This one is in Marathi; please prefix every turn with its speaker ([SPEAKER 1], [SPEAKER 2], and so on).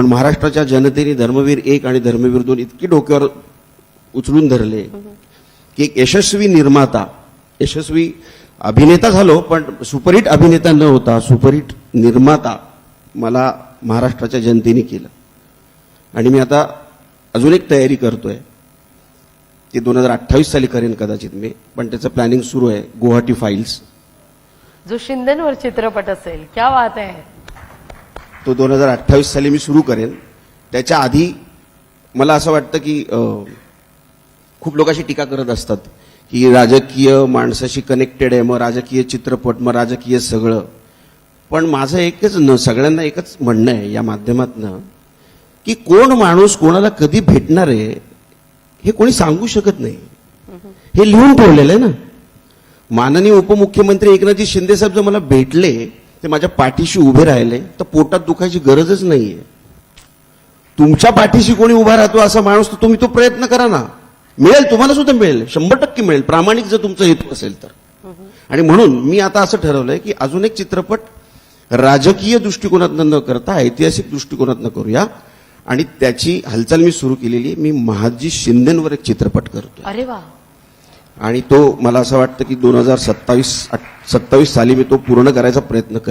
[SPEAKER 1] पण महाराष्ट्राच्या जनतेने धर्मवीर 1 आणि धर्मवीर 2 इतकी डोक्यावर उचलून धरले की एक यशस्वी निर्माता, यशस्वी अभिनेता झालो, पण सुपरहिट अभिनेता न होता सुपरहिट निर्माता मला महाराष्ट्राच्या जनतेने केलं. आणि मी आता अजून एक तयारी करतोय, ती 2028 साली करेन कदाचित मी, पण त्याचं प्लॅनिंग सुरू आहे, गुवाहाटी फाईल्स,
[SPEAKER 2] जो शिंदेंवर चित्रपट असेल. क्या बात आहे.
[SPEAKER 1] तो 2028 साली मी सुरू करेन. त्याच्या आधी मला असं वाटतं की खूप लोक अशी टीका करत असतात की राजकीय माणसाशी कनेक्टेड आहे, मग राजकीय चित्रपट, मग राजकीय सगळं. पण माझं एकच सगळ्यांना एकच म्हणणं आहे या माध्यमातनं की कोण माणूस कोणाला कधी भेटणार आहे हे कोणी सांगू शकत नाही. हे लिहून ठेवलेलं आहे ना. माननीय उपमुख्यमंत्री एकनाथजी शिंदे साहेब जर मला भेटले, ते माझ्या पाठीशी उभे राहिले, तर पोटात दुखायची गरजच नाहीये. तुमच्या पाठीशी कोणी उभा राहतो असा माणूस, तर तुम्ही तो प्रयत्न करा ना. मिळेल, तुम्हाला सुद्धा मिळेल, 100% मिळेल, प्रामाणिक जर तुमचा हेतू असेल तर. आणि म्हणून मी आता असं ठरवलंय की अजून एक चित्रपट राजकीय दृष्टिकोनातनं न करता ऐतिहासिक दृष्टिकोनातनं करूया. आणि त्याची हालचाल मी सुरू केलेली आहे. मी महादजी शिंदेंवर एक चित्रपट करतो.
[SPEAKER 2] अरे वा.
[SPEAKER 1] आणि तो मला असं वाटतं की 2027 साली मी तो पूर्ण करायचा प्रयत्न करेन.